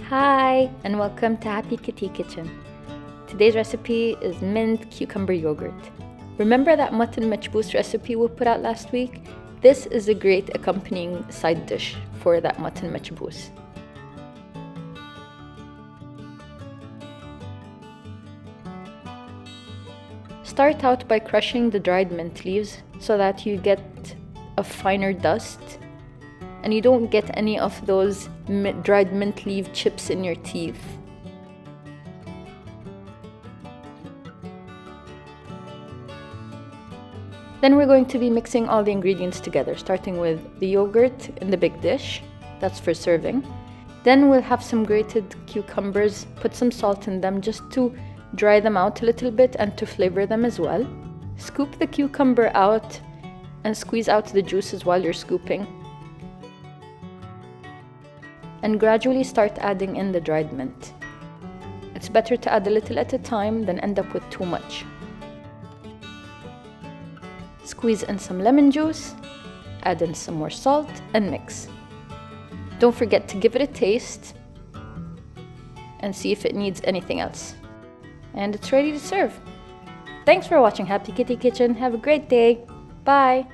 Hi, and welcome to Happy Kitty Kitchen. Today's recipe is mint cucumber yogurt. Remember that mutton machboos recipe we put out last week? This is a great accompanying side dish for that mutton machboos. Start out by crushing the dried mint leaves so that you get a finer dust and you don't get any of those dried mint leaf chips in your teeth. Then we're going to be mixing all the ingredients together, starting with the yogurt in the big dish, that's for serving. Then we'll have some grated cucumbers, put some salt in them just to dry them out a little bit and to flavor them as well. Scoop the cucumber out and squeeze out the juices while you're scooping. And gradually start adding in the dried mint. It's better to add a little at a time than end up with too much. Squeeze in some lemon juice, add in some more salt and mix. Don't forget to give it a taste and see if it needs anything else. And it's ready to serve. Thanks for watching Happy Kitty Kitchen. Have a great day. Bye.